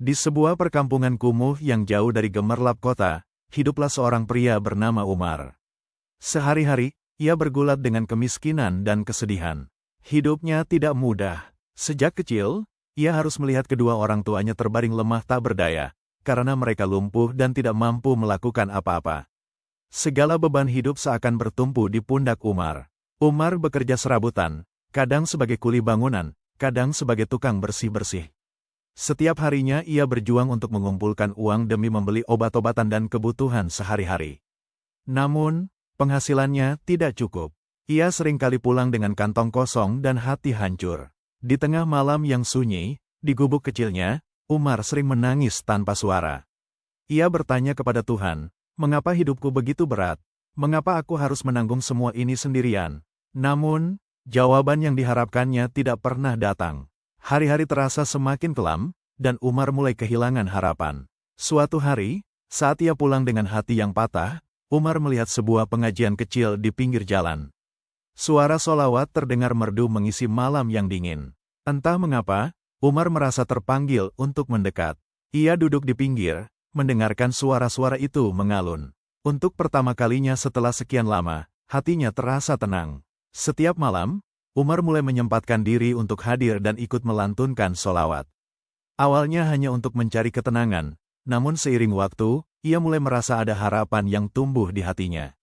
Di sebuah perkampungan kumuh yang jauh dari gemerlap kota, hiduplah seorang pria bernama Umar. Sehari-hari, ia bergulat dengan kemiskinan dan kesedihan. Hidupnya tidak mudah. Sejak kecil, ia harus melihat kedua orang tuanya terbaring lemah tak berdaya, karena mereka lumpuh dan tidak mampu melakukan apa-apa. Segala beban hidup seakan bertumpu di pundak Umar. Umar bekerja serabutan, kadang sebagai kuli bangunan, kadang sebagai tukang bersih-bersih. Setiap harinya ia berjuang untuk mengumpulkan uang demi membeli obat-obatan dan kebutuhan sehari-hari. Namun, penghasilannya tidak cukup. Ia seringkali pulang dengan kantong kosong dan hati hancur. Di tengah malam yang sunyi, di gubuk kecilnya, Umar sering menangis tanpa suara. Ia bertanya kepada Tuhan, "Mengapa hidupku begitu berat? Mengapa aku harus menanggung semua ini sendirian?" Namun, jawaban yang diharapkannya tidak pernah datang. Hari-hari terasa semakin kelam, dan Umar mulai kehilangan harapan. Suatu hari, saat ia pulang dengan hati yang patah, Umar melihat sebuah pengajian kecil di pinggir jalan. Suara sholawat terdengar merdu mengisi malam yang dingin. Entah mengapa, Umar merasa terpanggil untuk mendekat. Ia duduk di pinggir, mendengarkan suara-suara itu mengalun. Untuk pertama kalinya setelah sekian lama, hatinya terasa tenang. Setiap malam, Umar mulai menyempatkan diri untuk hadir dan ikut melantunkan sholawat. Awalnya hanya untuk mencari ketenangan, namun seiring waktu, ia mulai merasa ada harapan yang tumbuh di hatinya.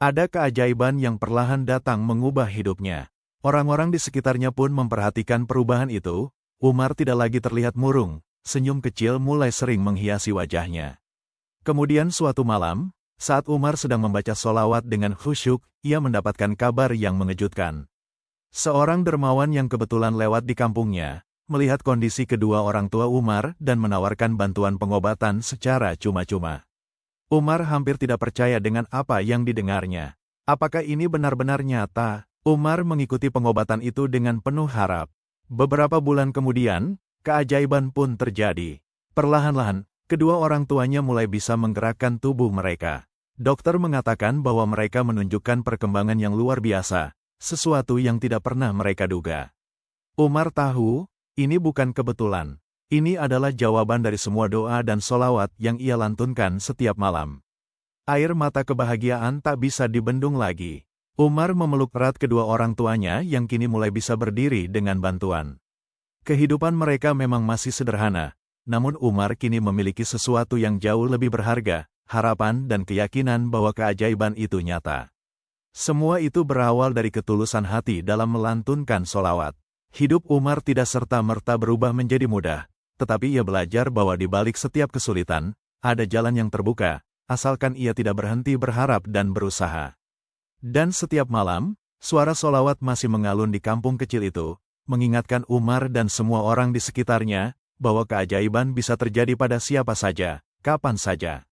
Ada keajaiban yang perlahan datang mengubah hidupnya. Orang-orang di sekitarnya pun memperhatikan perubahan itu. Umar tidak lagi terlihat murung, senyum kecil mulai sering menghiasi wajahnya. Kemudian suatu malam, saat Umar sedang membaca sholawat dengan khusyuk, ia mendapatkan kabar yang mengejutkan. Seorang dermawan yang kebetulan lewat di kampungnya, melihat kondisi kedua orang tua Umar dan menawarkan bantuan pengobatan secara cuma-cuma. Umar hampir tidak percaya dengan apa yang didengarnya. Apakah ini benar-benar nyata? Umar mengikuti pengobatan itu dengan penuh harap. Beberapa bulan kemudian, keajaiban pun terjadi. Perlahan-lahan, kedua orang tuanya mulai bisa menggerakkan tubuh mereka. Dokter mengatakan bahwa mereka menunjukkan perkembangan yang luar biasa, sesuatu yang tidak pernah mereka duga. Umar tahu, ini bukan kebetulan. Ini adalah jawaban dari semua doa dan sholawat yang ia lantunkan setiap malam. Air mata kebahagiaan tak bisa dibendung lagi. Umar memeluk erat kedua orang tuanya yang kini mulai bisa berdiri dengan bantuan. Kehidupan mereka memang masih sederhana, namun Umar kini memiliki sesuatu yang jauh lebih berharga, harapan dan keyakinan bahwa keajaiban itu nyata. Semua itu berawal dari ketulusan hati dalam melantunkan sholawat. Hidup Umar tidak serta-merta berubah menjadi mudah, tetapi ia belajar bahwa di balik setiap kesulitan, ada jalan yang terbuka, asalkan ia tidak berhenti berharap dan berusaha. Dan setiap malam, suara sholawat masih mengalun di kampung kecil itu, mengingatkan Umar dan semua orang di sekitarnya, bahwa keajaiban bisa terjadi pada siapa saja, kapan saja.